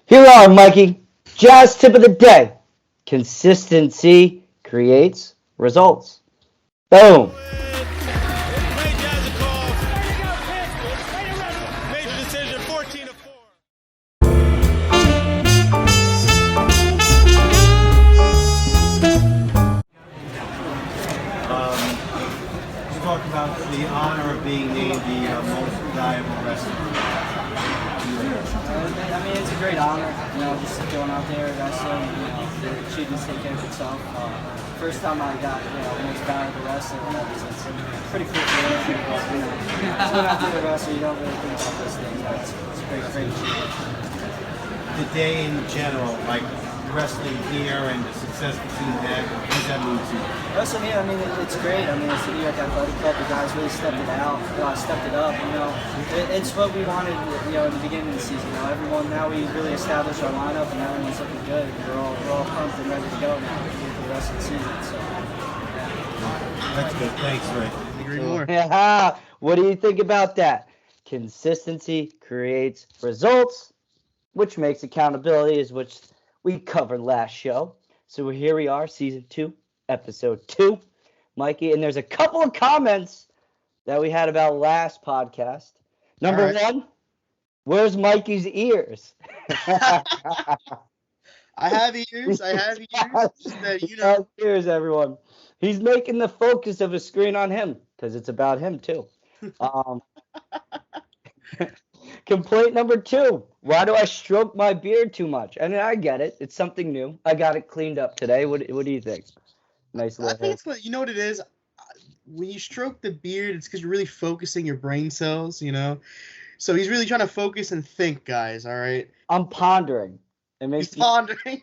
Here are, Mikey. Jazz tip of the day. Consistency creates results. Boom. Ray Jaz calls. Major decision, 14-4. You talked about the honor of being named the most valuable wrestler. I mean, it's a great honor, just going out there, wrestling, the achievements take care of itself. First time I got, most valuable wrestler, it's pretty cool feeling. So when I do the wrestler, you don't really think about those things, but it's a great achievement. The day in general, like wrestling here and the success the team had, what does that mean to you? Wrestling here, I mean, it's great. I mean, it's the New York Athletic Club. The guys really stepped it out, stepped it up. It's what we wanted, in the beginning of the season. Everyone now we really established our lineup, and everyone's looking good. We're all pumped and ready to go now for the rest of the season. So, That's good. Thanks, Ray. Agree more. Yeah. What do you think about that? Consistency creates results, which makes accountability, is which we covered last show. So here we are, season 2, episode 2, Mikey. And there's a couple of comments that we had about last podcast. Number one, where's Mikey's ears? I have ears. Just that, Ears, everyone. He's making the focus of his screen on him because it's about him too. Complaint number 2. Why do I stroke my beard too much? I mean, I get it. It's something new. I got it cleaned up today. What do you think? Nice little I think it's what, you know what it is? When you stroke the beard, it's because you're really focusing your brain cells, So he's really trying to focus and think, guys, all right? I'm pondering. It makes He's pondering.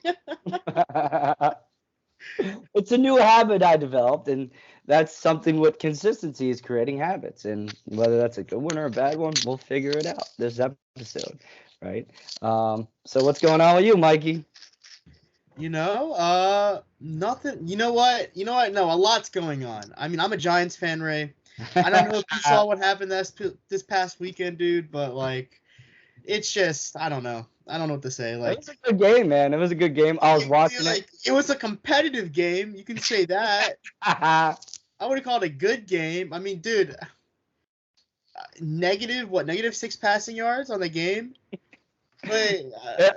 It's a new habit I developed, and that's something with consistency is creating habits. And whether that's a good one or a bad one, we'll figure it out this episode, right? So what's going on with you, Mikey? Nothing. You know what? No, a lot's going on. I mean, I'm a Giants fan, Ray. I don't know if you saw what happened this past weekend, dude, but, it's just, I don't know. I don't know what to say. It was a good game, man. It was a good game. I was watching it. It was a competitive game. You can say that. I wouldn't call it a good game. I mean, dude, negative 6 passing yards on the game? Wait,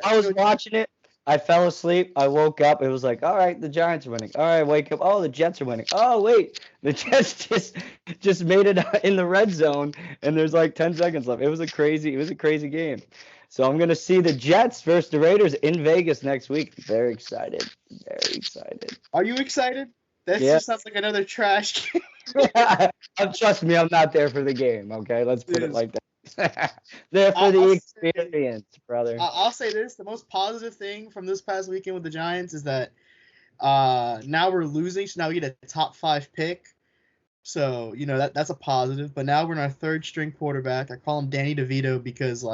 I was watching it. I fell asleep. I woke up. It was like, all right, the Giants are winning. All right, wake up. Oh, the Jets are winning. Oh, wait, the Jets just made it in the red zone, and there's like 10 seconds left. It was a crazy game. So I'm gonna see the Jets versus the Raiders in Vegas next week. Very excited. Are you excited? That just sounds like another trash game. Trust me, I'm not there for the game. Okay, let's put it like that. There for the experience, brother. I'll say this: the most positive thing from this past weekend with the Giants is that now we're losing, so now we get a top 5 pick. So that's a positive. But now we're in our 3rd string quarterback. I call him Danny DeVito because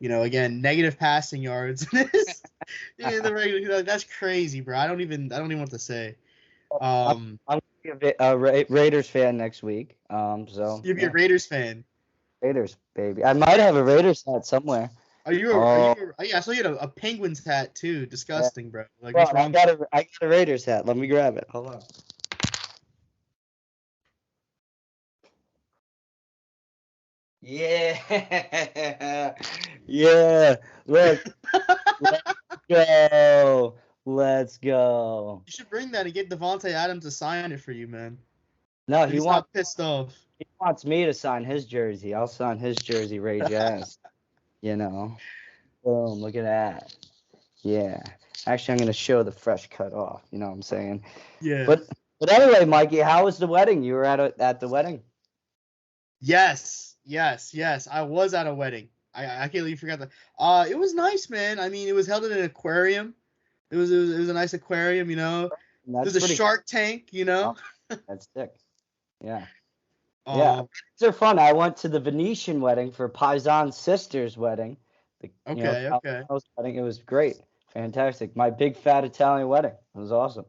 again, negative passing yards. The regular, that's crazy, bro. I don't even know what to say. I'm gonna be a Raiders fan next week. So you'll be a Raiders fan. Raiders, baby. I might have a Raiders hat somewhere. Are you? Yeah, I saw you had a Penguins hat too. Disgusting, bro. Bro, I got a Raiders hat. Let me grab it. Hold on. Yeah. Look. Let's go. You should bring that and get Devontae Adams to sign it for you, man. No, He's not pissed off. He wants me to sign his jersey. I'll sign his jersey, Ray Jaz. Boom, look at that. Yeah. Actually, I'm going to show the fresh cut off. You know what I'm saying? Yeah. But anyway, Mikey, how was the wedding? You were at the wedding? Yes. I was at a wedding. I can't believe you forgot that. It was nice, man. I mean, it was held in an aquarium. It was a nice aquarium, There's a shark tank, That's sick. Yeah. They're fun. I went to the Venetian wedding for Paisan's sister's wedding. Okay. Wedding. It was great. Fantastic. My big fat Italian wedding. It was awesome.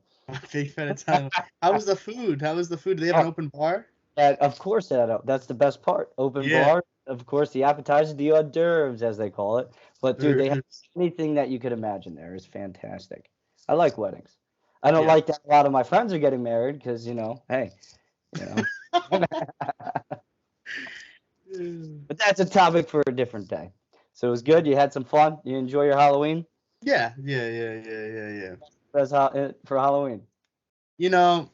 Big fat Italian. How was the food? Do they have an open bar? Of course, that's the best part. Open bar, of course, the appetizers, the hors d'oeuvres, as they call it. But dude, they have Mhm. anything that you could imagine there is fantastic. I like weddings. I don't Yeah. like that a lot of my friends are getting married because, hey, you know. But that's a topic for a different day. So it was good. You had some fun. You enjoy your Halloween? Yeah. For Halloween. You know,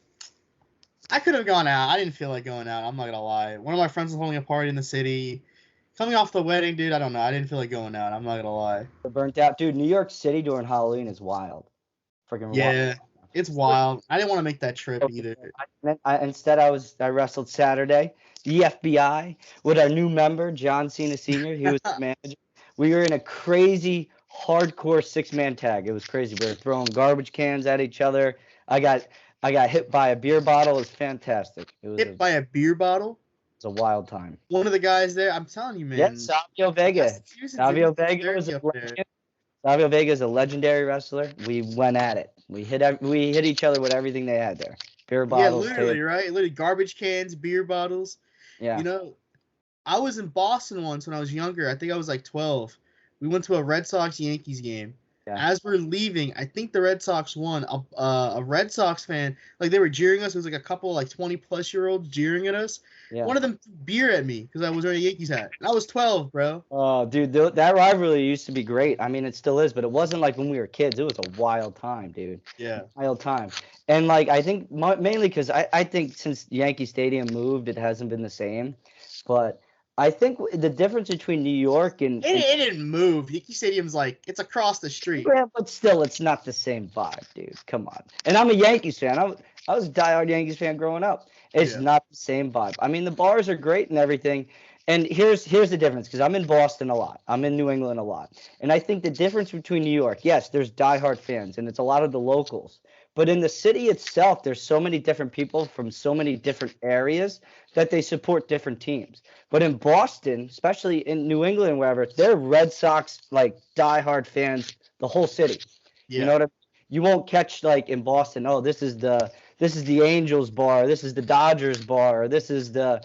I could have gone out. I didn't feel like going out. I'm not gonna lie. One of my friends was holding a party in the city. Coming off the wedding, dude, I don't know. I didn't feel like going out. I'm not gonna lie. We're burnt out. Dude, New York City during Halloween is wild. Freaking wild. Yeah, it's wild. I didn't want to make that trip either. Instead, I wrestled Saturday. The FBI with our new member, John Cena Sr. He was the manager. We were in a crazy, hardcore 6-man tag. It was crazy. We were throwing garbage cans at each other. I got hit by a beer bottle. It was fantastic. Hit by a beer bottle. It's a wild time. One of the guys there, I'm telling you, man. Yes, Savio Vega. Savio Vega is a legendary wrestler. We went at it. We hit each other with everything they had there. Beer bottles. Yeah, literally, right? Literally garbage cans, beer bottles. Yeah. You know, I was in Boston once when I was younger. I think I was like 12. We went to a Red Sox Yankees game. Yeah. As we're leaving, I think the Red Sox won. A Red Sox fan, like they were jeering us. It was like a couple like 20-plus-year-olds jeering at us. Yeah. One of them threw beer at me because I was wearing a Yankees hat. And I was 12, bro. Oh, dude, that rivalry used to be great. I mean, it still is, but it wasn't like when we were kids. It was a wild time, dude. Yeah. Wild time. And like I think mainly because I think since Yankee Stadium moved, it hasn't been the same. But I think the difference between New York and it didn't move. Yankee Stadium's like it's across the street. Yeah, but still, it's not the same vibe, dude. Come on. And I'm a Yankees fan. I was a diehard Yankees fan growing up. It's not the same vibe. I mean, the bars are great and everything. And here's the difference, because I'm in Boston a lot. I'm in New England a lot. And I think the difference between New York, yes, there's diehard fans, and it's a lot of the locals. But in the city itself, there's so many different people from so many different areas that they support different teams. But in Boston, especially in New England, wherever, they're Red Sox, like, diehard fans, the whole city. Yeah. You know what I mean? You won't catch, like, in Boston, oh, this is the Angels bar, this is the Dodgers bar, or this is the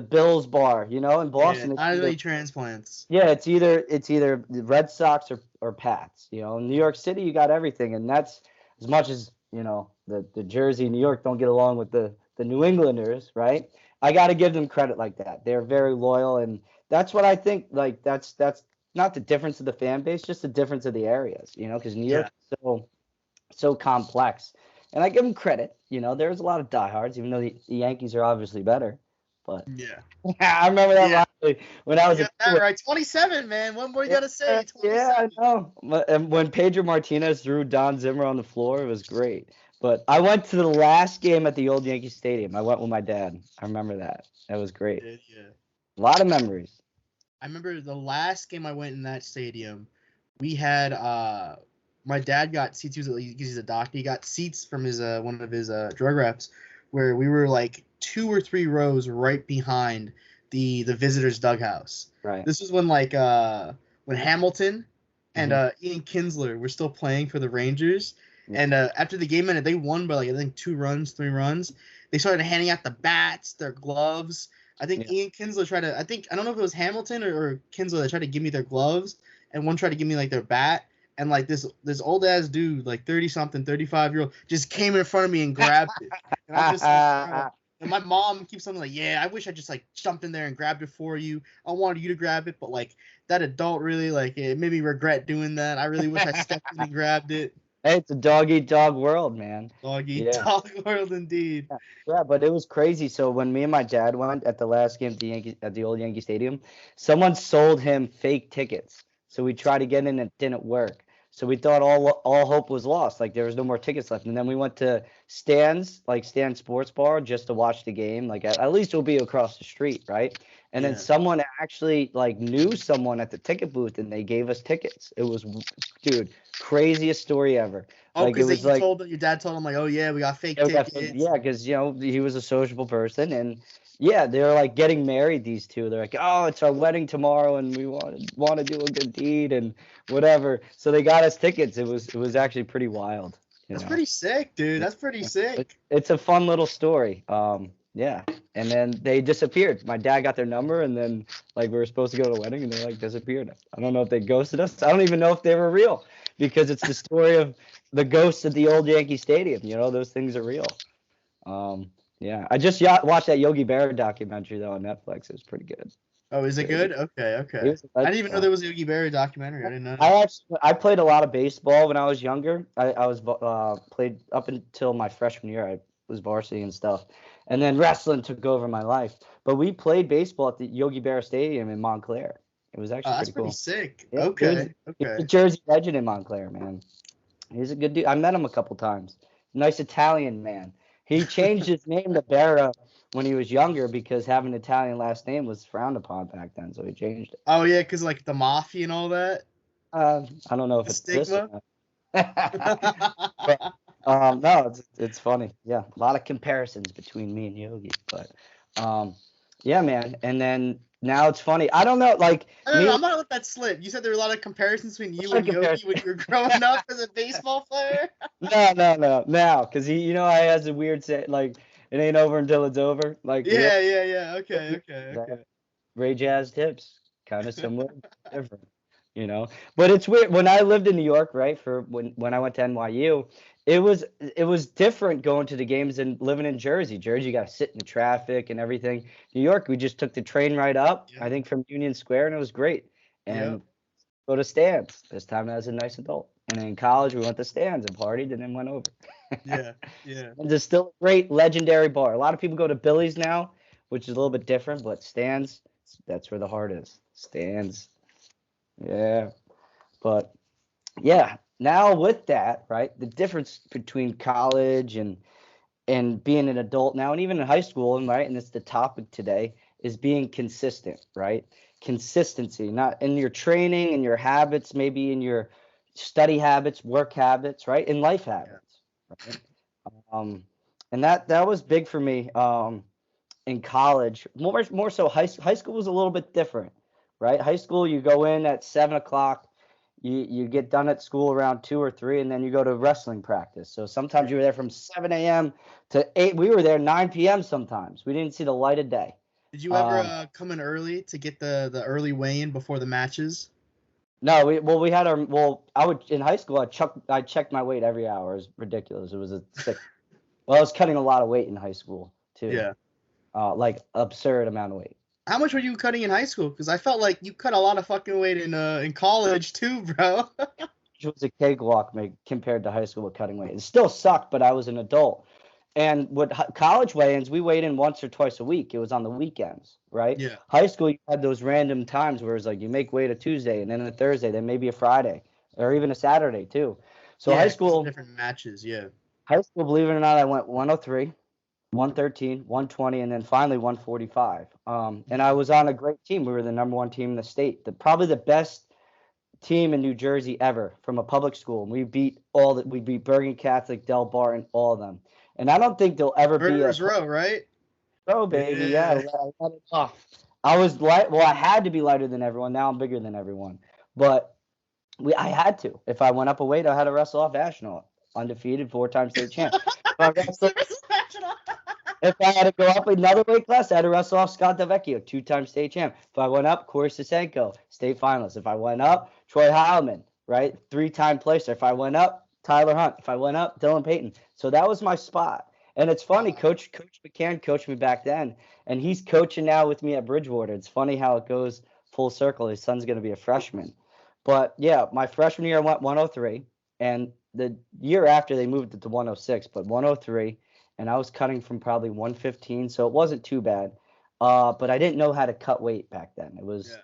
Bills bar, in Boston. Yeah, not really transplants. Yeah, it's either the Red Sox or Pats. In New York City, you got everything, and that's as much as the Jersey, New York don't get along with the New Englanders, right? I got to give them credit like that. They're very loyal, and that's what I think. Like that's not the difference of the fan base, just the difference of the areas. Because New York is so complex. And I give them credit. There's a lot of diehards, even though the Yankees are obviously better. But yeah, I remember that when I was a kid. Right, 27, man. What more you gotta say? 27. Yeah, I know. And when Pedro Martinez threw Don Zimmer on the floor, it was great. But I went to the last game at the old Yankee Stadium. I went with my dad. I remember that. That was great. Yeah. A lot of memories. I remember the last game I went in that stadium. We had my dad got seats. He's a doctor. He got seats from his one of his drug reps, where we were like 2 or 3 rows right behind the visitors' dughouse. Right. This was when when Hamilton and Ian Kinsler were still playing for the Rangers. Yeah. And after the game ended, they won by I think 2 runs, 3 runs. They started handing out the bats, their gloves. I think Ian Kinsler tried to. I don't know if it was Hamilton or Kinsler that tried to give me their gloves, and one tried to give me their bat. And this old ass dude, 30-something, 35-year-old, just came in front of me and grabbed it. And I just and my mom keeps something I wish I just jumped in there and grabbed it for you. I wanted you to grab it, but that adult really it made me regret doing that. I really wish I stepped in and grabbed it. Hey, it's a dog-eat-dog world, man. Dog-eat-dog world, indeed. Yeah, but it was crazy. So when me and my dad went at the last game at the old Yankee Stadium, someone sold him fake tickets. So we tried to get in and it didn't work. So we thought all hope was lost. There was no more tickets left. And then we went to Stan's Sports Bar just to watch the game. At least it'll be across the street, right? And then someone actually knew someone at the ticket booth and they gave us tickets. It was, dude, craziest story ever. Oh, because your dad told him oh yeah, we got fake tickets. Yeah, because he was a sociable person, and yeah, they're getting married. These two, they're oh, it's our wedding tomorrow, and we want to do a good deed and whatever. So they got us tickets. It was actually pretty wild. That's pretty sick, dude. That's pretty sick. It's a fun little story. Yeah. And then they disappeared. My dad got their number, and then like we were supposed to go to a wedding, and they like disappeared. I don't know if they ghosted us. I don't even know if they were real, because it's the story of the ghosts at the old Yankee Stadium. You know, those things are real. Yeah. I just watched that Yogi Berra documentary though on Netflix. It was pretty good. Oh, is it good? Okay, okay. I didn't even know there was a Yogi Berra documentary. I didn't know. I played a lot of baseball when I was younger. I was played up until my freshman year. I was varsity and stuff, and then wrestling took over my life. But we played baseball at the Yogi Berra Stadium in Montclair. It was actually That's pretty cool. sick. Yeah, Okay, He's okay. a Jersey legend in Montclair, man. He's a good dude. I met him a couple times. Nice Italian man. He changed his name to Berra when he was younger because having an Italian last name was frowned upon back then, so he changed it. Oh yeah, because like the mafia and all that. I don't know if The it's this or stigma? not. But, no, it's funny. Yeah, a lot of comparisons between me and Yogi, but yeah, man. And then now it's funny. I don't know, like I don't me, know, I'm not gonna let that slip. You said there were a lot of comparisons between you lot and of Yogi when you were growing up as a baseball player. no, now, because he, I has a weird say, like it ain't over until it's over. Like Yeah. Okay. Ray Jaz tips, kind of similar, different, But it's weird when I lived in New York, right? For when I went to NYU, it was different going to the games than living in Jersey. Jersey, you got to sit in the traffic and everything. New York, we just took the train right up, Yeah. I think from Union Square, and it was great. And Yep. go to stands. This time as a nice adult. And in college, we went to stands and partied and then went over. Yeah. And there's still a great legendary bar. A lot of people go to Billy's now, which is a little bit different, but stands, that's where the heart is. Stands. Yeah. But yeah, now with that, right, the difference between college and being an adult now, and even in high school, and right, and it's the topic today, is being consistent, right? Consistency, not in your training and your habits, maybe in your study habits, work habits, right? In life habits. Right? And that was big for me in college. More so high school was a little bit different, right? High school, you go in at 7 o'clock. You get done at school around 2 or 3, and then you go to wrestling practice. So sometimes you were there from 7 a.m. to 8. We were there 9 p.m. sometimes. We didn't see the light of day. Did you ever come in early to get the early weigh-in before the matches? No, we had I would in high school I checked my weight every hour. It was ridiculous. It was a sick. Well, I was cutting a lot of weight in high school too. Yeah. Like absurd amount of weight. How much were you cutting in high school? Because I felt like you cut a lot of fucking weight in college too, bro. It was a cakewalk compared to high school with cutting weight. It still sucked, but I was an adult. And with college weigh-ins, we weighed in once or twice a week. It was on the weekends, right? Yeah. High school, you had those random times where it's like you make weight a Tuesday and then a Thursday, then maybe a Friday or even a Saturday too. So yeah, high school, different matches, yeah. high school, believe it or not, I went 103, 113, 120, and then finally 145. And I was on a great team. We were the number one team in the state, probably the best team in New Jersey ever from a public school. We beat Bergen Catholic, Del Barton, all of them. And I don't think there'll ever Murderers be a Row, right? Row, baby. Yeah, Yeah. I let it off. I was light. Well, I had to be lighter than everyone. Now I'm bigger than everyone. But I had to. If I went up a weight, I had to wrestle off national, undefeated, 4-time state champ. If I had to go up another weight class, I had to wrestle off Scott DeVecchio, 2-time state champ. If I went up, Corey Sisenko, state finalist. If I went up, Troy Heilman, right, 3-time placer. If I went up, Tyler Hunt. If I went up, Dylan Payton. So that was my spot. And it's funny, Coach McCann coached me back then, and he's coaching now with me at Bridgewater. It's funny how it goes full circle. His son's going to be a freshman. But, yeah, my freshman year I went 103, and the year after they moved it to 106, but 103, and I was cutting from probably 115, so it wasn't too bad. But I didn't know how to cut weight back then. It was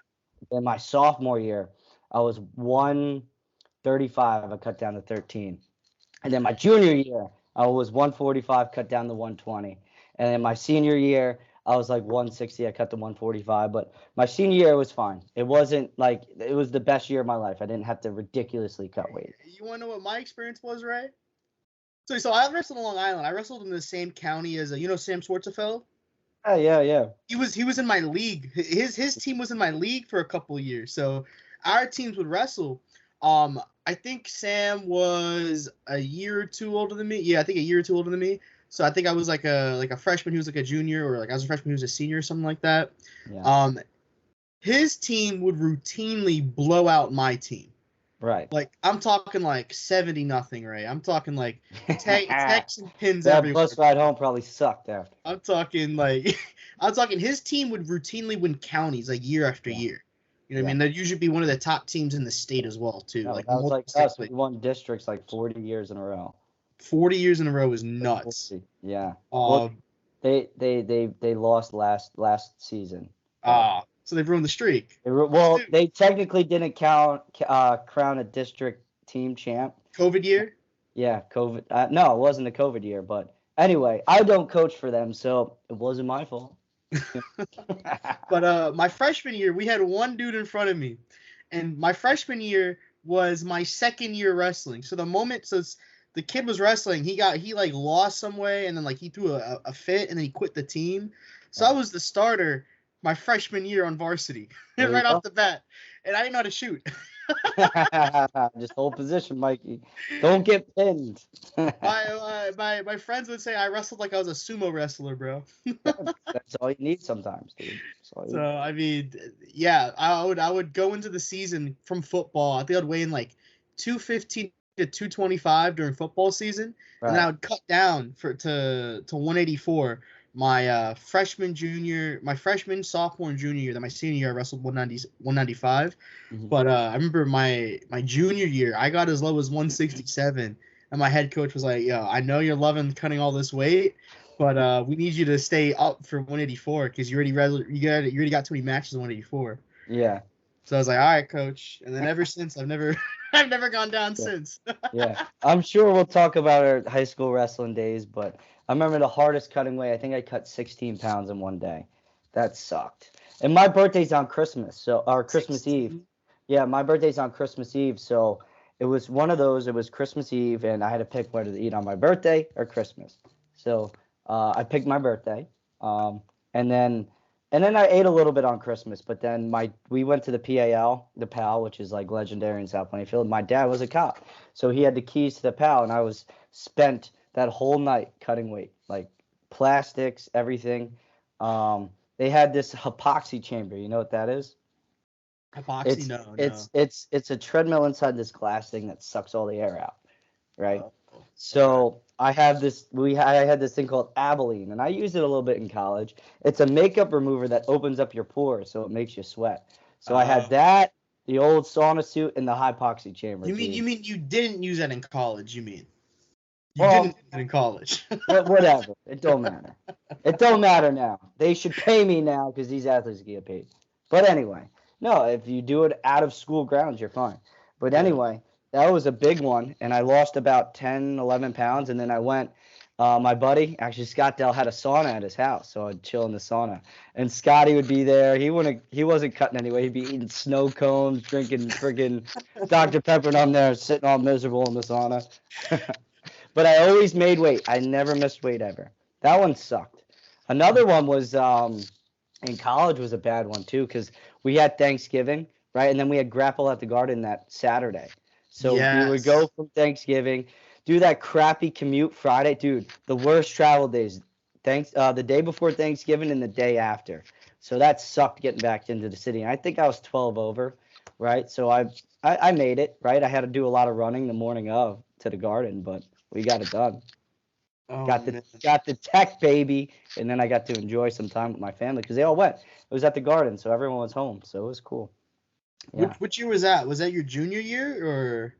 in my sophomore year, I was 135, I cut down to 13. And then my junior year, I was 145, cut down to 120. And then my senior year, I was like 160, I cut to 145. But my senior year was fine. It wasn't like, it was the best year of my life. I didn't have to ridiculously cut weight. You want to know what my experience was, right? So I wrestled in Long Island. I wrestled in the same county as Sam Schwartzefeld. Yeah. He was in my league. His team was in my league for a couple of years. So our teams would wrestle. I think Sam was a year or two older than me. Yeah, I think a year or two older than me. So I think I was like a freshman. He was like a junior, or like I was a freshman. He was a senior, or something like that. Yeah. His team would routinely blow out my team. Right. Like I'm talking like 70-0, Ray. I'm talking like techs and pins That everywhere. bus ride home probably sucked after. I'm talking like I'm talking his team would routinely win counties like year after year. You know what I mean? They'd usually be one of the top teams in the state as well too. No, like that was like multiple us. states. We won districts like 40 years in a row. 40 years in a row is nuts. 40. Yeah. Well, they lost last season. So they've ruined the streak. They technically didn't crown a district team champ. COVID year? Yeah, COVID. No, it wasn't a COVID year, but anyway, I don't coach for them, so it wasn't my fault. But my freshman year, we had one dude in front of me, and my freshman year was my second year wrestling. So the kid was wrestling, he like lost some way, and then like he threw a fit, and then he quit the team. So I was the starter my freshman year on varsity, right off the bat, and I didn't know how to shoot. Just hold position, Mikey. Don't get pinned. my friends would say I wrestled like I was a sumo wrestler, bro. That's all you need sometimes, dude. So I mean, yeah, I would go into the season from football. I think I'd weigh in like 215 to 225 during football season, and then I would cut down to 184. My freshman, sophomore, and junior year. Then my senior year, I wrestled 195. Mm-hmm. But I remember my junior year, I got as low as 167, and my head coach was like, "Yo, I know you're loving cutting all this weight, but we need you to stay up for 184 because you already got too many matches at 184." Yeah. So I was like, "All right, coach." And then ever since, I've never gone down since. Yeah, I'm sure we'll talk about our high school wrestling days, but I remember the hardest cutting weight. I think I cut 16 pounds in one day. That sucked. And my birthday's on Christmas, or Christmas 16? Eve. Yeah, my birthday's on Christmas Eve, so it was one of those. It was Christmas Eve, and I had to pick whether to eat on my birthday or Christmas. So I picked my birthday, and then I ate a little bit on Christmas. But then we went to the PAL, which is like legendary in South Plainfield. My dad was a cop, so he had the keys to the PAL, and I was spent that whole night cutting weight, like plastics, everything. They had this epoxy chamber. You know what that is? Epoxy? No. It's a treadmill inside this glass thing that sucks all the air out, right? So I had this thing called Abilene, and I used it a little bit in college. It's a makeup remover that opens up your pores, so it makes you sweat. So I had that, the old sauna suit, and the hypoxy chamber. You mean you didn't use that in college? You mean? You didn't use it in college. Whatever. It don't matter. It don't matter now. They should pay me now because these athletes get paid. But anyway, no, if you do it out of school grounds, you're fine. But anyway, that was a big one, and I lost about 10, 11 pounds, and then I went, my buddy, actually Scott Dell, had a sauna at his house, so I'd chill in the sauna. And Scotty would be there. He wasn't cutting anyway. He'd be eating snow cones, drinking friggin' Dr. Pepper, and I'm there sitting all miserable in the sauna. But I always made weight. I never missed weight ever. That one sucked. Another one was in college was a bad one too, because we had Thanksgiving, right? And then we had grapple at the Garden that Saturday. So we would go from Thanksgiving, do that crappy commute Friday. Dude, the worst travel days. The day before Thanksgiving and the day after. So that sucked getting back into the city. And I think I was 12 over, right? So I made it, right? I had to do a lot of running the morning of to the Garden, but we got it done. Got the tech, baby, and then I got to enjoy some time with my family because they all went. It was at the Garden, so everyone was home, so it was cool. Yeah. Which year was that? Was that your junior year or?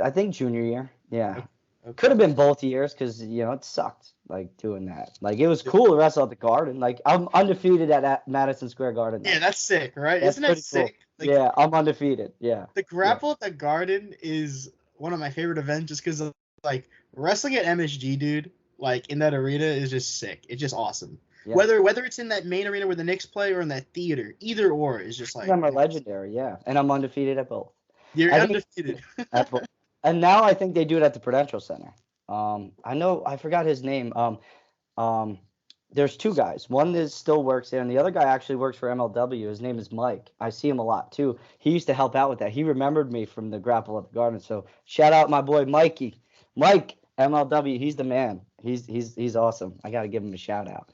I think junior year. Yeah. Okay. Could have been both years because it sucked like doing that. Like it was cool to wrestle at the Garden. Like I'm undefeated at Madison Square Garden. Yeah, that's sick, right? Isn't that sick? Cool. Like, yeah, I'm undefeated. Yeah. The grapple at the Garden is one of my favorite events just because like wrestling at MSG, dude, like in that arena is just sick. It's just awesome. Yeah. Whether it's in that main arena where the Knicks play or in that theater, either or is just like. I'm a legendary, yeah, and I'm undefeated at both. You're undefeated. At both. And now I think they do it at the Prudential Center. I forgot his name. There's two guys. One that still works there, and the other guy actually works for MLW. His name is Mike. I see him a lot too. He used to help out with that. He remembered me from the grapple at the Garden. So shout out my boy Mikey. Mike, MLW, he's the man. He's awesome. I gotta give him a shout out.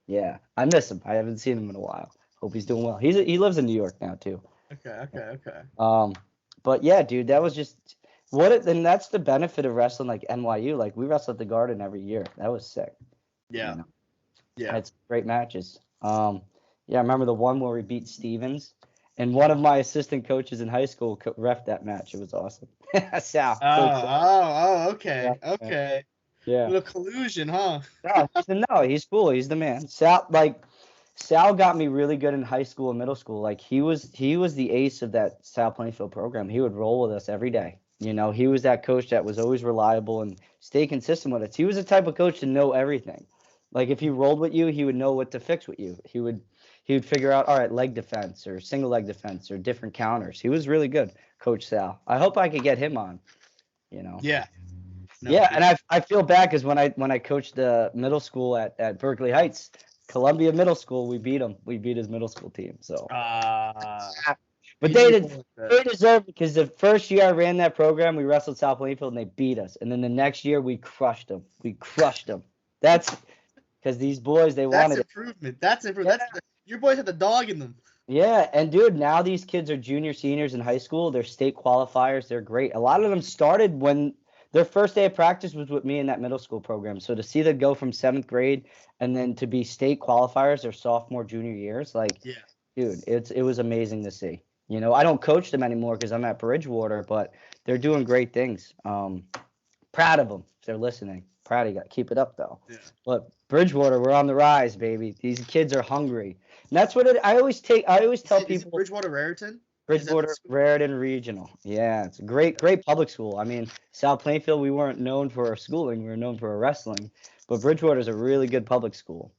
Yeah, I miss him. I haven't seen him in a while. Hope he's doing well. He lives in New York now too. Okay. But yeah, dude, that was just and that's the benefit of wrestling like NYU. Like we wrestle at the Garden every year. That was sick. Yeah. You know? Yeah. Had some great matches. Yeah, I remember the one where we beat Stevens, and one of my assistant coaches in high school ref that match. It was awesome. Sal. Okay. Yeah. Okay. Yeah. Little collusion, huh? No, he's cool. He's the man. Sal got me really good in high school and middle school. Like he was the ace of that Sal Plainfield program. He would roll with us every day. You know, he was that coach that was always reliable and stay consistent with us. He was the type of coach to know everything. Like if he rolled with you, he would know what to fix with you. He would figure out, all right, leg defense or single leg defense or different counters. He was really good, Coach Sal. I hope I could get him on. You know. Yeah. No, yeah, and I feel bad because when I coached the middle school at Berkeley Heights, Columbia Middle School, we beat him. We beat his middle school team. So. But they deserve it because the first year I ran that program, we wrestled South Plainfield and they beat us. And then the next year we crushed them. That's because these boys, they wanted improvement. That's improvement. Your boys had the dog in them. Yeah, and dude, now these kids are junior seniors in high school. They're state qualifiers. They're great. A lot of them started when their first day of practice was with me in that middle school program. So to see them go from 7th grade and then to be state qualifiers their sophomore, junior years, like, dude, it was amazing to see. You know, I don't coach them anymore because I'm at Bridgewater, but they're doing great things. Proud of them if they're listening. Proud of you. Keep it up, though. Yeah. But Bridgewater, we're on the rise, baby. These kids are hungry. And that's what I always tell people. Bridgewater Raritan? Bridgewater Raritan Regional. Yeah, it's a great public school. I mean, South Plainfield, we weren't known for our schooling. We were known for our wrestling. But Bridgewater's a really good public school.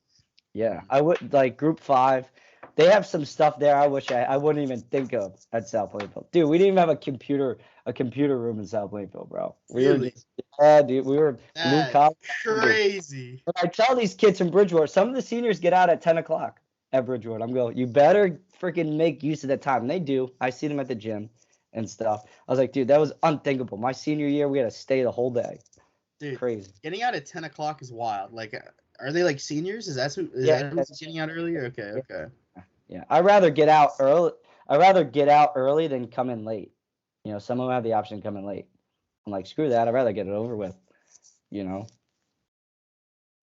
Yeah. I would like Group 5. They have some stuff there I wish I wouldn't even think of at South Plainfield. Dude, we didn't even have a computer room in South Plainfield, bro. We were blue collar. Crazy. But I tell these kids from Bridgewater, some of the seniors get out at 10 o'clock at Bridgewater. I'm going, you better freaking make use of that time. And they do. I see them at the gym and stuff. I was like, dude, that was unthinkable. My senior year, we had to stay the whole day. Dude, crazy. Getting out at 10 o'clock is wild. Like, are they like seniors? Is that who's getting out earlier? Okay. Yeah, I'd rather get out early than come in late. You know, some of them have the option to come in late. I'm like, screw that. I'd rather get it over with. You know.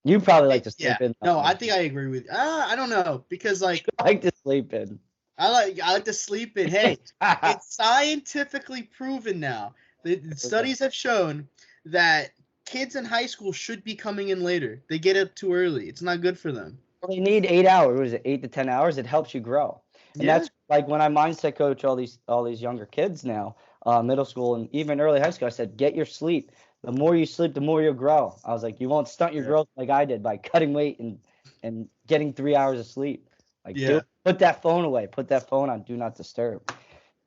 You probably like to sleep in. No, I think I agree with you. I don't know because like I like to sleep in. I like to sleep in. Hey, it's scientifically proven now. The studies have shown that kids in high school should be coming in later. They get up too early. It's not good for them. They need 8 hours. What is it? 8 to 10 hours. It helps you grow. And that's like when I mindset coach all these younger kids now, middle school and even early high school. I said, get your sleep. The more you sleep, the more you'll grow. I was like, you won't stunt your growth like I did by cutting weight and getting 3 hours of sleep. Like, put that phone away. Put that phone on do not disturb.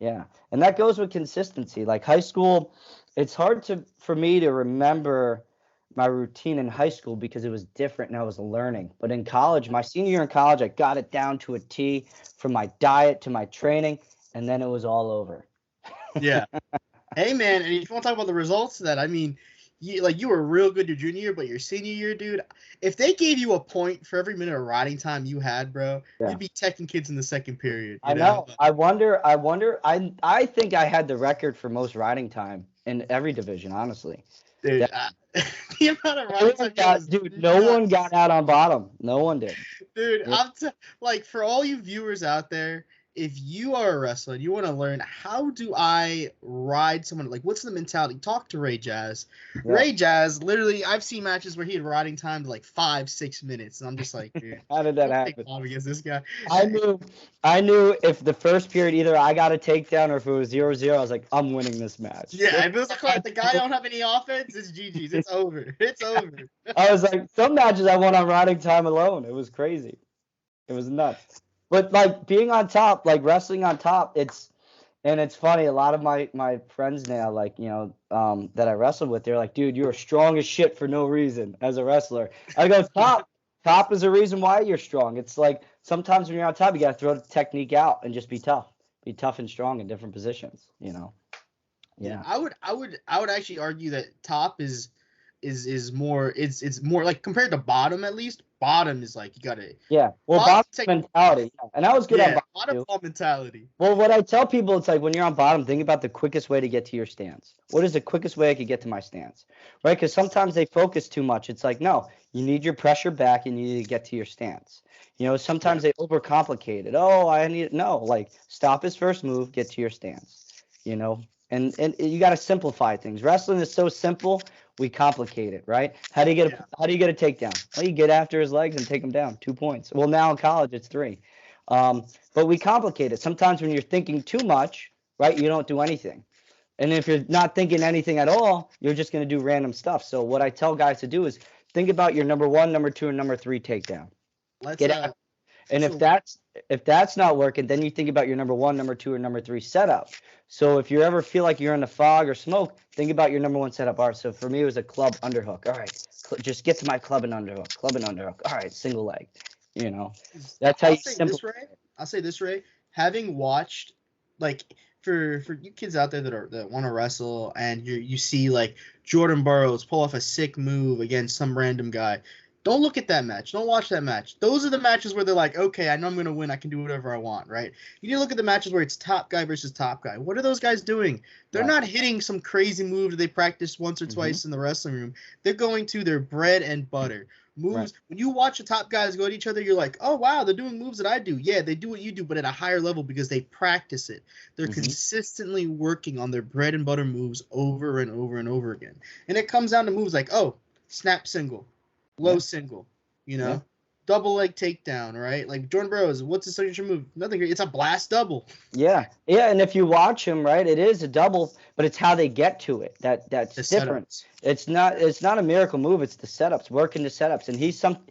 Yeah, and that goes with consistency. Like high school, it's hard for me to remember my routine in high school because it was different and I was learning. But in college, my senior year in college, I got it down to a T from my diet to my training, and then it was all over. Yeah. Hey, man, and if you want to talk about the results of that, I mean, you were real good your junior year, but your senior year, dude, if they gave you a point for every minute of riding time you had, bro, you'd be teching kids in the second period. I know. I wonder. I think I had the record for most riding time in every division, honestly. Dude, the amount of riding time. No one got out on bottom. No one did. Dude, like for all you viewers out there, if you are a wrestler and you want to learn how do I ride someone, like what's the mentality? Talk to Ray Jaz. Yeah. Ray Jaz, literally, I've seen matches where he had riding time to like 5-6 minutes, and I'm just like, dude, how did that happen? Against this guy. I knew if the first period either I got a takedown or if it was 0-0, I was like, I'm winning this match. Yeah, if it was like the guy don't have any offense, it's GG's. It's over. It's over. I was like, some matches I won on riding time alone. It was crazy. It was nuts. But like being on top, like wrestling on top, it's funny. A lot of my friends now, like, you know, that I wrestled with, they're like, dude, you're strong as shit for no reason as a wrestler. I go, top is a reason why you're strong. It's like sometimes when you're on top, you got to throw the technique out and just be tough and strong in different positions, you know? Yeah. I would actually argue that top is is more it's more like compared to bottom at least. Bottom is like you gotta Yeah. Well, bottom mentality. Yeah. And I was good on bottom bottom too. ball mentality. Well, what I tell people, it's like when you're on bottom, think about the quickest way to get to your stance. What is the quickest way I could get to my stance? Right? Because sometimes they focus too much. It's like, no, you need your pressure back and you need to get to your stance. Sometimes they overcomplicate it. Oh, like stop his first move, get to your stance. And you got to simplify things. Wrestling is so simple, we complicate it, right? How do you get a takedown? Well, you get after his legs and take him down. 2 points. Well, now in college it's 3. But we complicate it. Sometimes when you're thinking too much, right, you don't do anything. And if you're not thinking anything at all, you're just going to do random stuff. So what I tell guys to do is think about your number 1, number 2, and number 3 takedown. Get out. And if that's not working, then you think about your number 1, number 2, or number 3 setup. So if you ever feel like you're in the fog or smoke, think about your number 1 setup. All right, so for me, it was a club underhook. All right, just get to my club and underhook. All right, single leg. That's how you simplify. I'll say this, Ray. Having watched, like, for you kids out there that want to wrestle, and you see like Jordan Burroughs pull off a sick move against some random guy. Don't look at that match. Don't watch that match. Those are the matches where they're like, okay, I know I'm going to win. I can do whatever I want, right? You need to look at the matches where it's top guy versus top guy. What are those guys doing? They're not hitting some crazy move that they practiced once or twice in the wrestling room. They're going to their bread and butter moves. Right. When you watch the top guys go at each other, you're like, oh, wow, they're doing moves that I do. Yeah, they do what you do, but at a higher level because they practice it. They're consistently working on their bread and butter moves over and over and over again. And it comes down to moves like, oh, snap single. Low single, double leg takedown, right? Like Jordan Burroughs, what's his signature move? Nothing. It's a blast double. Yeah. And if you watch him, right, it is a double, but it's how they get to it that's the different. Setups. It's not a miracle move. It's the setups, working the setups, and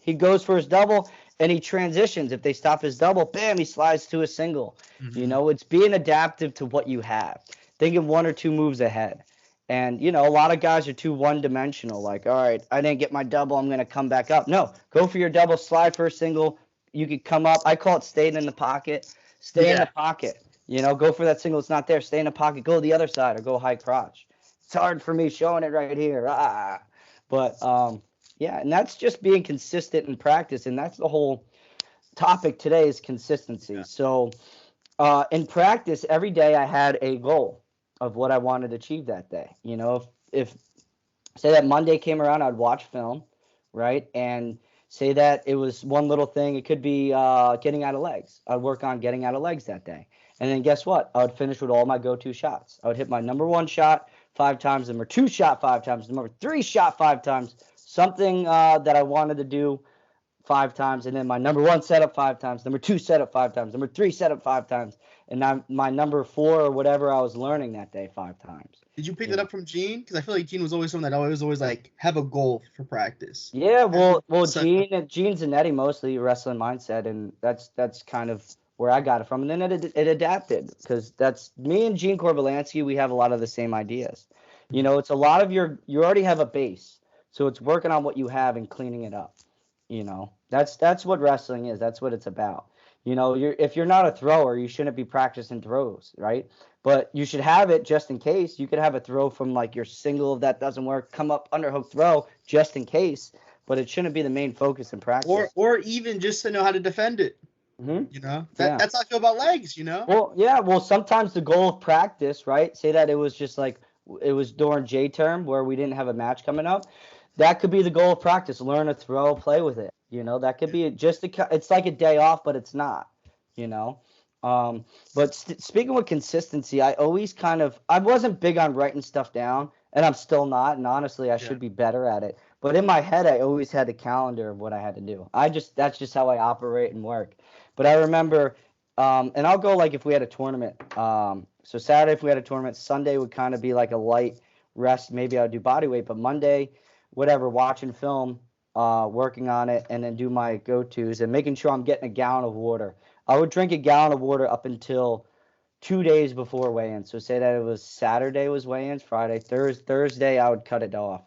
he goes for his double and he transitions. If they stop his double, bam, he slides to a single. It's being adaptive to what you have. Thinking 1 or 2 moves ahead. And, a lot of guys are too one-dimensional. Like, all right, I didn't get my double. I'm going to come back up. No, go for your double, slide for a single. You could come up. I call it staying in the pocket. Stay in the pocket. Go for that single. It's not there. Stay in the pocket. Go to the other side or go high crotch. It's hard for me showing it right here. But, and that's just being consistent in practice. And that's the whole topic today is consistency. Yeah. So in practice, every day I had a goal of what I wanted to achieve that day. If say that Monday came around, I'd watch film, right? And say that it was one little thing. It could be getting out of legs. I'd work on getting out of legs that day. And then guess what? I would finish with all my go-to shots. I would hit my number 1 shot 5 times, number 2 shot 5 times, number 3 shot 5 times, something that I wanted to do 5 times, and then my number 1 setup 5 times, number 2 setup 5 times, number 3 setup 5 times, and my number 4 or whatever I was learning that day 5 times. Did you pick that up from Gene? Because I feel like Gene was always someone that always like have a goal for practice. Yeah, well, Gene's and Eddie mostly wrestling mindset, and that's kind of where I got it from. And then it adapted because that's me and Gene Korbalansky. We have a lot of the same ideas. It's a lot of you already have a base, so it's working on what you have and cleaning it up. That's what wrestling is. That's what it's about. If you're not a thrower, you shouldn't be practicing throws, right? But you should have it just in case. You could have a throw from like your single if that doesn't work, come up underhook throw just in case. But it shouldn't be the main focus in practice. Or even just to know how to defend it. That's how I feel about legs. Well, yeah. Well, sometimes the goal of practice, right? Say that it was just like it was during J term where we didn't have a match coming up. That could be the goal of practice. Learn a throw, play with it. That could be it's like a day off, but it's not, But speaking with consistency, I always I wasn't big on writing stuff down, and I'm still not. And honestly, I should be better at it. But in my head, I always had a calendar of what I had to do. That's just how I operate and work. But I remember, and I'll go like if we had a tournament. So Saturday, if we had a tournament, Sunday would kind of be like a light rest. Maybe I'd do body weight, but Monday, whatever, watching film. Working on it, and then do my go-tos and making sure I'm getting a gallon of water. I would drink a gallon of water up until 2 days before weigh-in. So say that it was Saturday was weigh-ins, Friday, Thursday I would cut it off.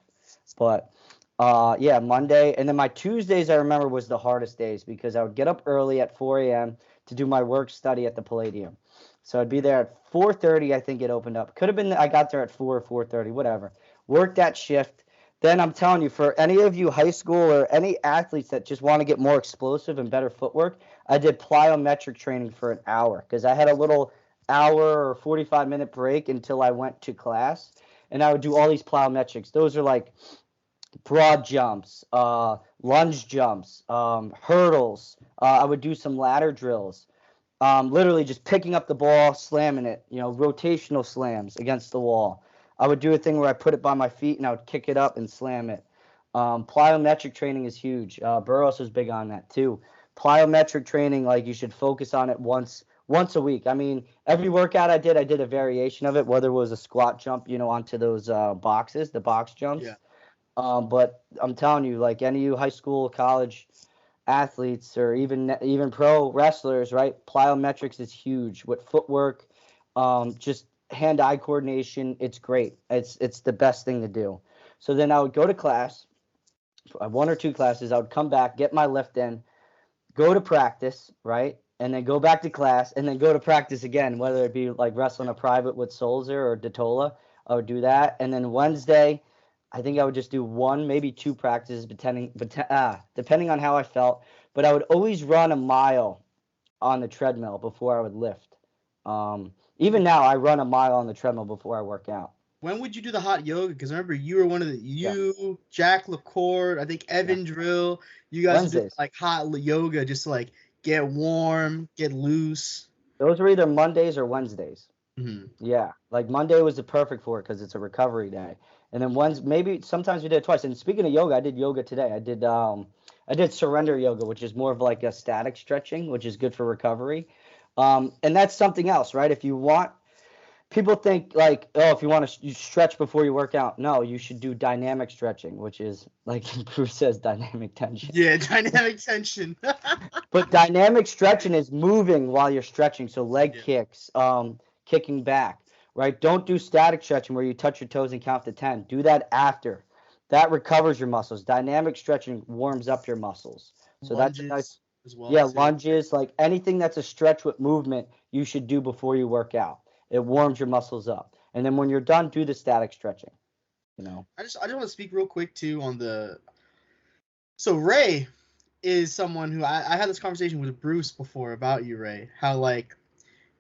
But Monday, and then my Tuesdays I remember was the hardest days because I would get up early at 4 a.m. to do my work study at the Palladium. So I'd be there at 4:30. I think it opened up. Could have been I got there at 4 or 4:30, whatever. Worked that shift. then I'm telling you, for any of you high school or any athletes that just want to get more explosive and better footwork, I did plyometric training for an hour because I had a little hour or 45-minute break until I went to class, and I would do all these plyometrics. Those are like broad jumps, lunge jumps, hurdles. I would do some ladder drills. Literally just picking up the ball, slamming it, rotational slams against the wall. I would do a thing where I put it by my feet and I would kick it up and slam it. Plyometric training is huge. Burroughs was big on that too. Plyometric training, like you should focus on it once a week. I mean, every workout I did a variation of it, whether it was a squat jump, onto those boxes, the box jumps. Yeah. But I'm telling you, like any of you high school, college athletes, or even pro wrestlers, right? Plyometrics is huge. With footwork, just hand-eye coordination, it's great. It's the best thing to do. So then I would go to class, 1 or 2 classes. I would come back, get my lift in, go to practice, right? And then go back to class, and then go to practice again, whether it be like wrestling a private with Solzer or Datola. I would do that. And then Wednesday, I think I would just do 1, maybe 2 practices, depending on how I felt. But I would always run a mile on the treadmill before I would lift. Even now, I run a mile on the treadmill before I work out. When would you do the hot yoga? Because remember, you were one of the Jack LaCour, I think Evan Drill. You guys did like hot yoga just to like get warm, get loose. Those were either Mondays or Wednesdays. Mm-hmm. Yeah, like Monday was the perfect for it because it's a recovery day. And then maybe sometimes we did it twice. And speaking of yoga, I did yoga today. I did surrender yoga, which is more of like a static stretching, which is good for recovery. And that's something else, right? If you want, people think like, oh, if you want to stretch before you work out. No, you should do dynamic stretching, which is like Bruce says, dynamic tension. Yeah, dynamic tension. But dynamic stretching is moving while you're stretching. So leg kicks, kicking back, right? Don't do static stretching where you touch your toes and count to 10. Do that after. That recovers your muscles. Dynamic stretching warms up your muscles. So lunges, that's nice. As well, yeah, lunges, like anything that's a stretch with movement, you should do before you work out. It warms your muscles up. And then when you're done, do the static stretching. I just want to speak real quick too on so Ray is someone who I had this conversation with Bruce before about you, Ray. How like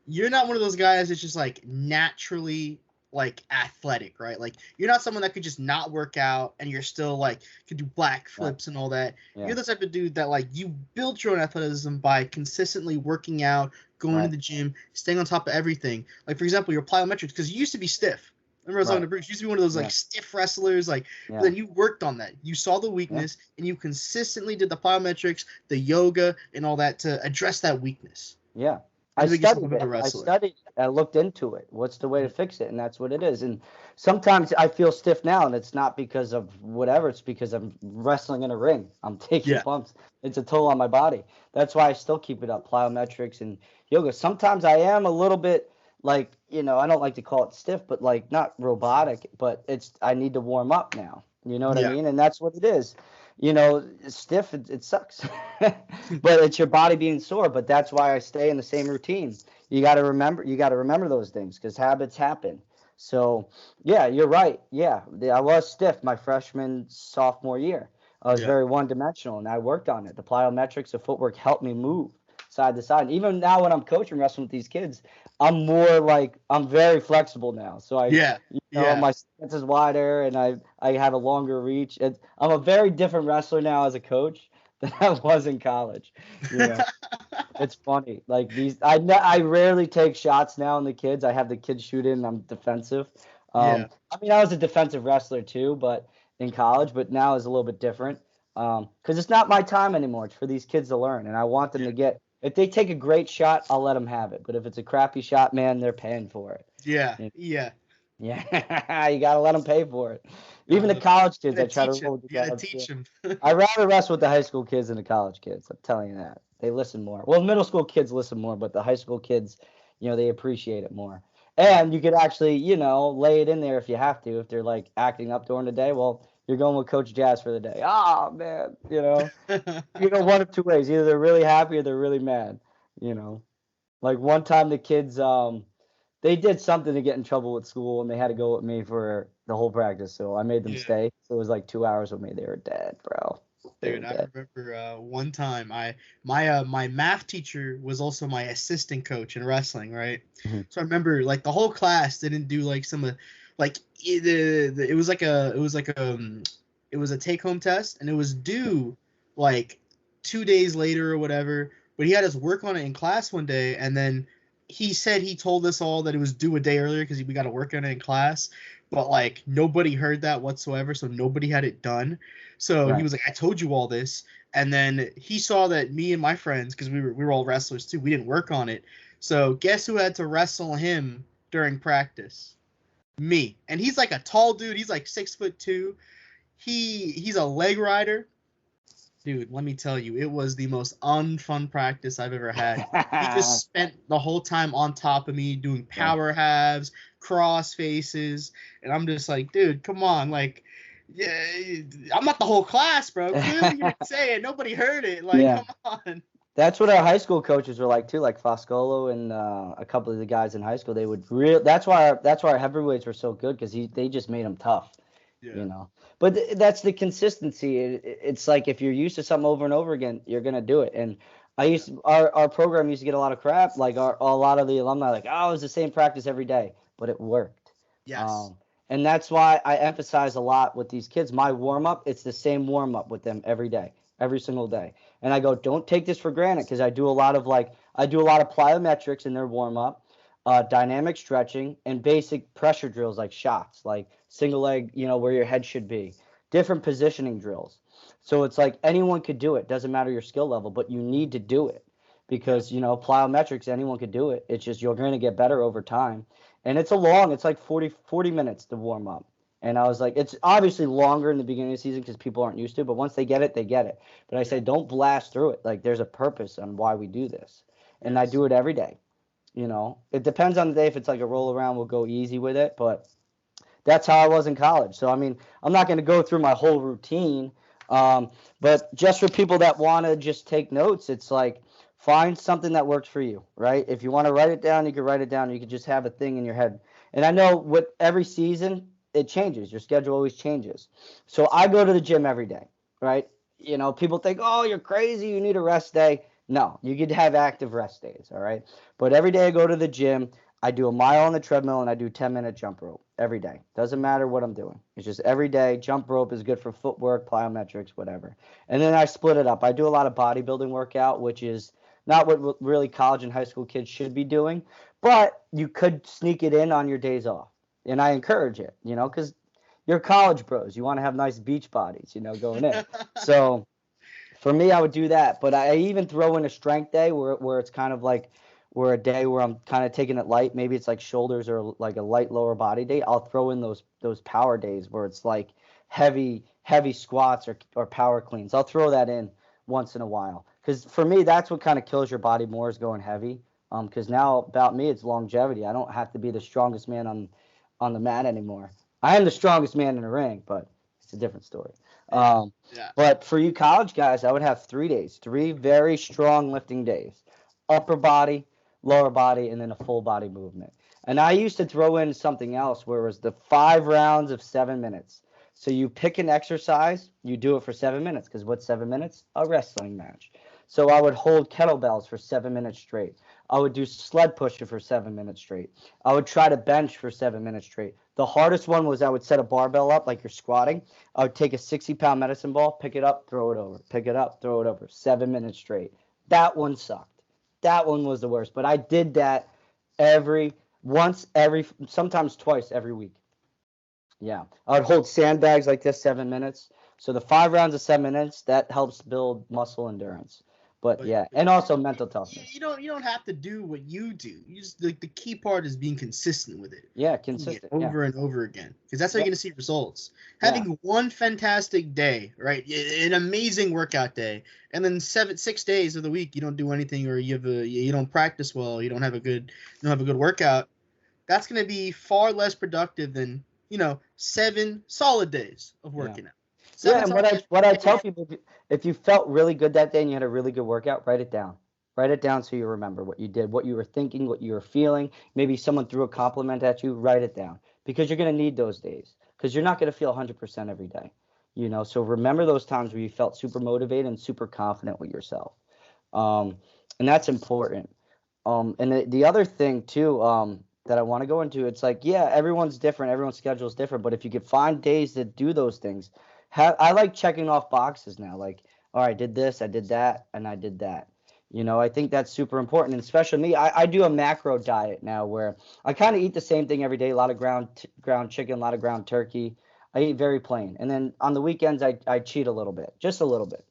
you're not one of those guys that's just like naturally like athletic, right? Like you're not someone that could just not work out and you're still like could do black flips and all that. Yeah. You're the type of dude that like you built your own athleticism by consistently working out, going to the gym, staying on top of everything. Like for example, your plyometrics, because you used to be stiff. Remember I was talking to Bruce, you used to be one of those like stiff wrestlers, like but then you worked on that. You saw the weakness and you consistently did the plyometrics, the yoga, and all that to address that weakness. Yeah. I studied, I looked into it. What's the way to fix it? And that's what it is. And sometimes I feel stiff now, and it's not because of whatever. It's because I'm wrestling in a ring. I'm taking bumps. It's a toll on my body. That's why I still keep it up, plyometrics and yoga. Sometimes I am a little bit like, I don't like to call it stiff, but like not robotic, but I need to warm up now. You know what I mean? And that's what it is. Stiff, it sucks, but it's your body being sore. But that's why I stay in the same routine. You got to remember those things because habits happen. So yeah, you're right. Yeah, I was stiff my freshman, sophomore year. I was very one-dimensional, and I worked on it. The plyometrics, the footwork helped me move side to side. And even now when I'm coaching wrestling with these kids, I'm very flexible now. So my stance is wider and I have a longer reach. I'm a very different wrestler now as a coach than I was in college. It's funny. Like I rarely take shots now on the kids. I have the kids shoot in and I'm defensive. I was a defensive wrestler too, but in college, but now is a little bit different. Because it's not my time anymore. It's for these kids to learn. And I want them to get, if they take a great shot, I'll let them have it. But if it's a crappy shot, man, they're paying for it. Yeah. You got to let them pay for it. Even the college kids, I try to roll with the college kids. Teach them. I'd rather wrestle with the high school kids than the college kids. I'm telling you that. They listen more. Well, middle school kids listen more, but the high school kids, they appreciate it more. And you could actually, lay it in there if you have to. If they're like acting up during the day, well, you're going with Coach Jaz for the day. Oh, man, one of two ways. Either they're really happy or they're really mad, Like one time the kids, They did something to get in trouble with school, and they had to go with me for the whole practice. So I made them Yeah. stay. So it was like 2 hours with me. They were dead, bro. They Dude, were I dead. remember my math teacher was also my assistant coach in wrestling, right? Mhm. So I remember like the whole class didn't do like it was like it was a take home test, and it was due like 2 days later or whatever. But he had us work on it in class one day, and then he said he told us all that it was due a day earlier because we got to work on it in class. But like nobody heard that whatsoever, so nobody had it done. So he Right. was like, "I told you all this," and then he saw that me and my friends, because we were all wrestlers too, we didn't work on it. So guess who had to wrestle him during practice? Me. And he's like a tall dude. He's like 6'2". He's a leg rider. Dude, let me tell you, it was the most unfun practice I've ever had. He just spent the whole time on top of me doing power halves, cross faces, and I'm just like, dude, come on, like, yeah, I'm not the whole class, bro. Clearly you didn't say it. Nobody heard it. Like, Yeah. come on. That's what our high school coaches were like too, like Foscolo and a couple of the guys in high school. They would That's why our heavyweights were so good, because they just made them tough, Yeah. you know. But that's the consistency. It's like if you're used to something over and over again, you're gonna do it. And our program used to get a lot of crap, like a lot of the alumni, like, oh, it was the same practice every day, but it worked. Yes. And that's why I emphasize a lot with these kids. My warm up, it's the same warm up with them every day, every single day. And I go, don't take this for granted, because I do a lot of plyometrics in their warm up, dynamic stretching, and basic pressure drills like shots, like single leg, where your head should be, different positioning drills. So it's like anyone could do it. Doesn't matter your skill level, but you need to do it, because plyometrics, anyone could do it. It's just you're going to get better over time. And it's like 40 minutes to warm up. And I was like, it's obviously longer in the beginning of the season because people aren't used to it, but once they get it, they get it. But I say, don't blast through it. Like, there's a purpose on why we do this. And I do it every day. It depends on the day. If it's like a roll around, we'll go easy with it. But that's how I was in college. So, I mean, I'm not going to go through my whole routine. But just for people that want to just take notes, it's like, find something that works for you, right? If you want to write it down, you can write it down. You can just have a thing in your head. And I know with every season, it changes. Your schedule always changes. So I go to the gym every day, right? People think, oh, you're crazy, you need a rest day. No, you could have active rest days, all right? But every day I go to the gym, I do a mile on the treadmill, and I do 10-minute jump rope every day. Doesn't matter what I'm doing. It's just every day. Jump rope is good for footwork, plyometrics, whatever. And then I split it up. I do a lot of bodybuilding workout, which is not what really college and high school kids should be doing, but you could sneak it in on your days off. And I encourage it, because you're college bros. You want to have nice beach bodies, going in. So for me, I would do that. But I even throw in a strength day where it's kind of like a day where I'm kind of taking it light. Maybe it's like shoulders or like a light lower body day. I'll throw in those power days where it's like heavy squats or power cleans. I'll throw that in once in a while. Because for me, that's what kind of kills your body more, is going heavy. Because now about me, it's longevity. I don't have to be the strongest man on the mat anymore. I am the strongest man in the ring, but it's a different story. Yeah. But for you college guys, I would have 3 days, 3 very strong lifting days, upper body, lower body, and then a full body movement. And I used to throw in something else where it was the 5 rounds of 7 minutes. So you pick an exercise, you do it for 7 minutes, because what's 7 minutes? A wrestling match. So I would hold kettlebells for 7 minutes straight. I would do sled pushing for 7 minutes straight. I would try to bench for 7 minutes straight. The hardest one was I would set a barbell up like you're squatting. I would take a 60-pound medicine ball, pick it up, throw it over, pick it up, throw it over, 7 minutes straight. That one sucked. That one was the worst. But I did that sometimes twice every week. Yeah. I would hold sandbags like this 7 minutes. So the 5 rounds of 7 minutes, that helps build muscle endurance. But yeah, and also mental toughness. You don't have to do what you do. You just the key part is being consistent with it. Yeah, consistent. Over and over again, because that's how you're gonna see results. Having one fantastic day, right? An amazing workout day, and then 6 days of the week you don't do anything, or you don't practice well, you don't have a good workout. That's gonna be far less productive than 7 solid days of working out. Yeah, and what I tell people, if you felt really good that day and you had a really good workout, write it down. Write it down so you remember what you did, what you were thinking, what you were feeling. Maybe someone threw a compliment at you. Write it down because you're going to need those days because you're not going to feel 100% every day. So remember those times where you felt super motivated and super confident with yourself. And that's important. And the other thing too, that I want to go into, it's like, yeah, everyone's different. Everyone's schedule is different. But if you could find days to do those things, I like checking off boxes now. Like, all right, I did this, I did that, and I did that. I think that's super important. And especially me, I do a macro diet now where I kind of eat the same thing every day. A lot of ground chicken, a lot of ground turkey. I eat very plain. And then on the weekends, I cheat a little bit, just a little bit,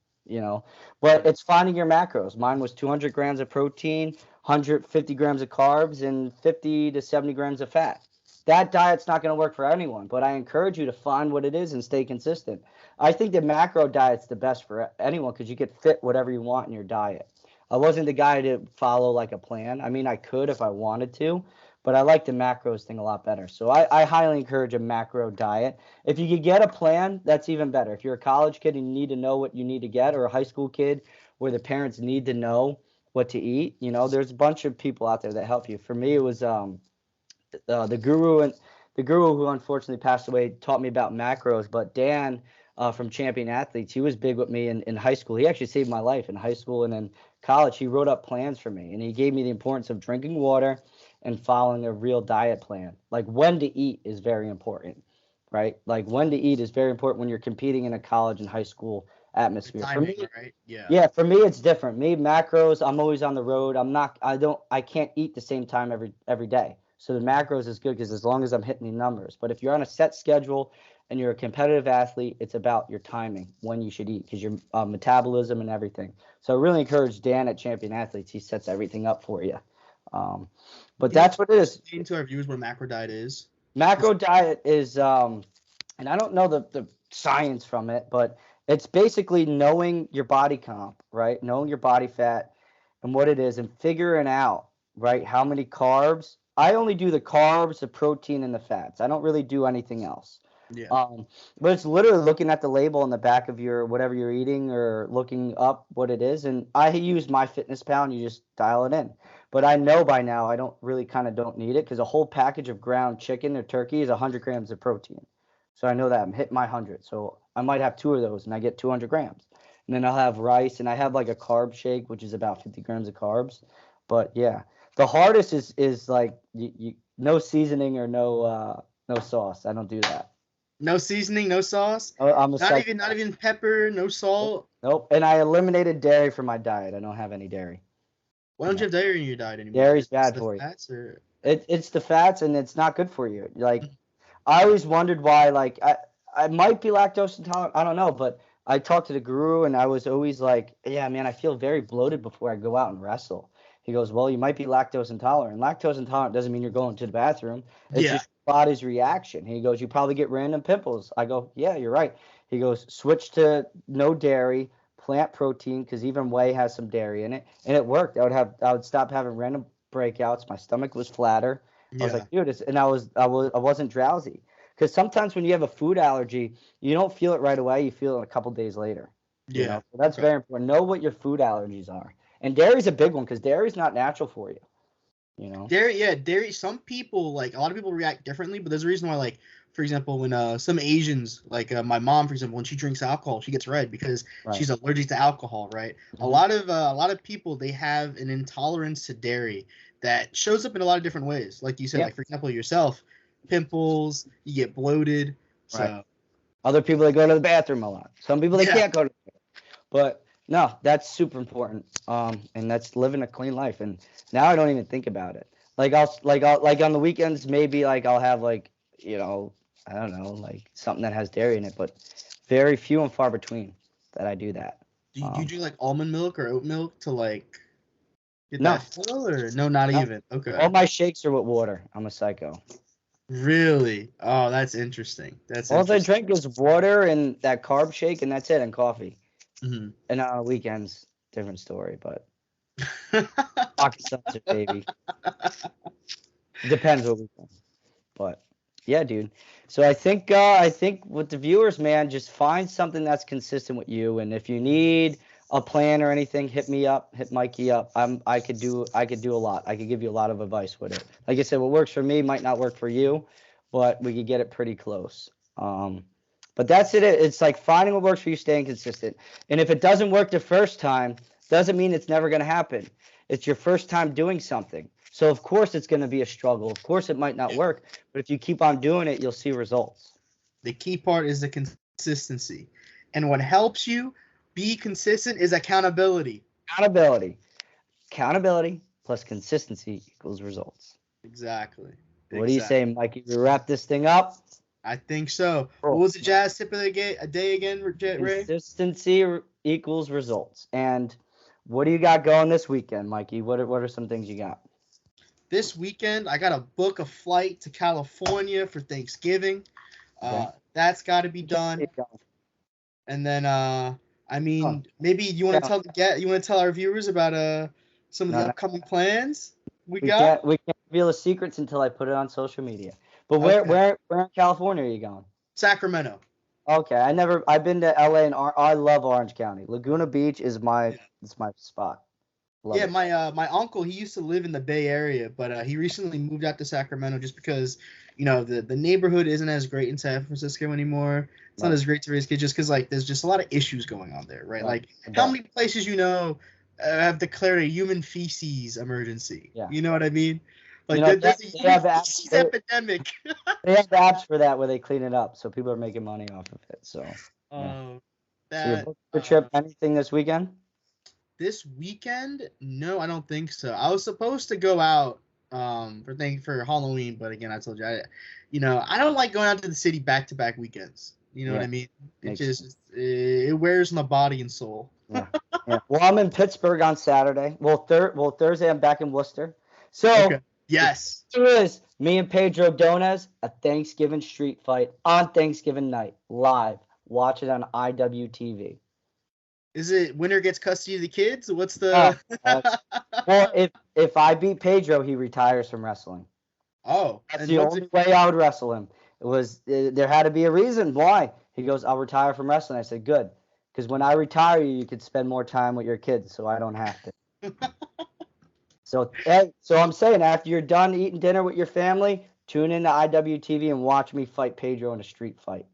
But it's finding your macros. Mine was 200 grams of protein, 150 grams of carbs, and 50 to 70 grams of fat. That diet's not going to work for anyone, but I encourage you to find what it is and stay consistent. I think the macro diet's the best for anyone because you could fit whatever you want in your diet. I wasn't the guy to follow like a plan. I mean, I could if I wanted to, but I like the macros thing a lot better. So I highly encourage a macro diet. If you could get a plan, that's even better. If you're a college kid and you need to know what you need to get, or a high school kid where the parents need to know what to eat, there's a bunch of people out there that help you. For me, it was the guru who unfortunately passed away taught me about macros, but Dan from Champion Athletes, he was big with me in high school. He actually saved my life in high school and in college. He wrote up plans for me, and he gave me the importance of drinking water and following a real diet plan. Like when to eat is very important, right? Like when to eat is very important when you're competing in a college and high school atmosphere. Timing, for me, right? yeah, for me it's different. Me, macros, I'm always on the road. I can't eat the same time every day. So the macros is good because as long as I'm hitting the numbers. But if you're on a set schedule and you're a competitive athlete, it's about your timing, when you should eat, because your metabolism and everything. So I really encourage Dan at Champion Athletes. He sets everything up for you. But that's what it is. Explain to our viewers what a macro diet is. Macro diet is, and I don't know the science from it, but it's basically knowing your body comp, right? Knowing your body fat and what it is and figuring out, right, how many carbs. I only do the carbs, the protein, and the fats. I don't really do anything else. Yeah. But it's literally looking at the label on the back of your whatever you're eating or looking up what it is. And I use MyFitnessPal, and you just dial it in. But I know by now I don't need it because a whole package of ground chicken or turkey is 100 grams of protein. So I know that I'm hitting my 100. So I might have 2 of those, and I get 200 grams. And then I'll have rice, and I have like a carb shake, which is about 50 grams of carbs. But yeah, the hardest is like you no seasoning or no sauce. I don't do that. No seasoning, no sauce. I'm not even pepper, no salt. Nope. And I eliminated dairy from my diet. I don't have any dairy. Why don't you have dairy in your diet anymore? Dairy's bad for you. Fats or... It's the fats, and it's not good for you. Like I always wondered why. Like I might be lactose intolerant. I don't know, but I talked to the guru, and I was always like, yeah, man, I feel very bloated before I go out and wrestle. He goes, well, you might be lactose intolerant. Lactose intolerant doesn't mean you're going to the bathroom. It's just your body's reaction. He goes, you probably get random pimples. I go, yeah, you're right. He goes, switch to no dairy, plant protein, because even whey has some dairy in it. And it worked. I would stop having random breakouts. My stomach was flatter. I was like, dude, and I wasn't drowsy. Because sometimes when you have a food allergy, you don't feel it right away. You feel it a couple days later. So that's very important. Know what your food allergies are. And dairy's a big one because dairy's not natural for you. Dairy. Some people, like a lot of people react differently, but there's a reason why, like, for example, when some Asians, like my mom, for example, when she drinks alcohol, she gets red because she's allergic to alcohol, right? Mm-hmm. A lot of people, they have an intolerance to dairy that shows up in a lot of different ways. Like you said, like for example, yourself, pimples, you get bloated. So other people, they go to the bathroom a lot. Some people, they can't go to the bathroom. But no, that's super important. And that's living a clean life. And now I don't even think about it. Like I'll on the weekends, maybe like I'll have like, I don't know, like something that has dairy in it, but very few and far between that I do that. Do you drink like almond milk or oat milk to like get that full, or no, not even? Okay. All my shakes are with water. I'm a psycho. Really? Oh, that's interesting. All I drink is water and that carb shake, and that's it, and coffee. Mm-hmm. And on weekends, different story, but pocket seltzer, baby. Depends what weekend. But yeah, dude. So I think with the viewers, man, just find something that's consistent with you. And if you need a plan or anything, hit me up, hit Mikey up. I could do a lot. I could give you a lot of advice with it. Like I said, what works for me might not work for you, but we could get it pretty close. But that's it. It's like finding what works for you, staying consistent. And if it doesn't work the first time, doesn't mean it's never going to happen. It's your first time doing something. So of course it's going to be a struggle. Of course it might not work, but if you keep on doing it, you'll see results. The key part is the consistency. And what helps you be consistent is accountability. Accountability plus consistency equals results. Exactly. What do you say, Mikey? We wrap this thing up? I think so. What was the Jazz tip of the day again, Ray? Consistency equals results. And what do you got going this weekend, Mikey? What are some things you got? This weekend, I got to book a flight to California for Thanksgiving. Okay. That's got to be done. And then, maybe you want to tell our viewers about some of the upcoming plans we got. We can't reveal the secrets until I put it on social media. But where in California are you going? Sacramento. Okay, I've been to LA and I love Orange County. Laguna Beach is my spot. Love it. My uncle, he used to live in the Bay Area, but he recently moved out to Sacramento just because, the neighborhood isn't as great in San Francisco anymore. It's not as great to raise kids just because there's just a lot of issues going on there, right? Like how many places have declared a human feces emergency? Yeah. You know what I mean? Like there's a human feces epidemic. They have apps for that where they clean it up, so people are making money off of it. So. So you booked the trip? Anything this weekend? This weekend? No, I don't think so. I was supposed to go out for Halloween, but again, I told you I don't like going out to the city back-to-back weekends. You know what I mean? It wears my body and soul. Yeah. Well, I'm in Pittsburgh on Saturday. Thursday I'm back in Worcester. So okay. Yes, here is me and Pedro Donez, a Thanksgiving street fight on Thanksgiving night live. Watch it on IWTV. Is it winner gets custody of the kids? What's the? Well, if I beat Pedro, he retires from wrestling. Oh, that's the only way I would wrestle him. There had to be a reason why. He goes, I'll retire from wrestling. I said, good, because when I retire, you could spend more time with your kids, so I don't have to. So I'm saying, after you're done eating dinner with your family, tune in to IWTV and watch me fight Pedro in a street fight.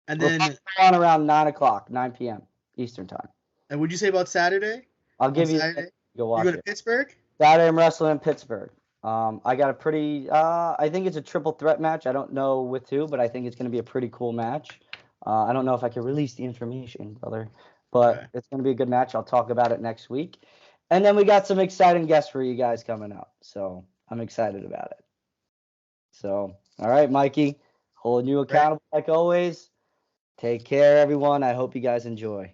And then on around 9 p.m. Eastern time. And what'd you say about Saturday? I'll give you. Go watch it. You go to Pittsburgh? Saturday I'm wrestling in Pittsburgh. I got a pretty. I think it's a triple threat match. I don't know with who, but I think it's going to be a pretty cool match. I don't know if I can release the information, brother, but It's going to be a good match. I'll talk about it next week. And then we got some exciting guests for you guys coming up. So I'm excited about it. So, all right, Mikey, holding you accountable like always. Take care, everyone. I hope you guys enjoy.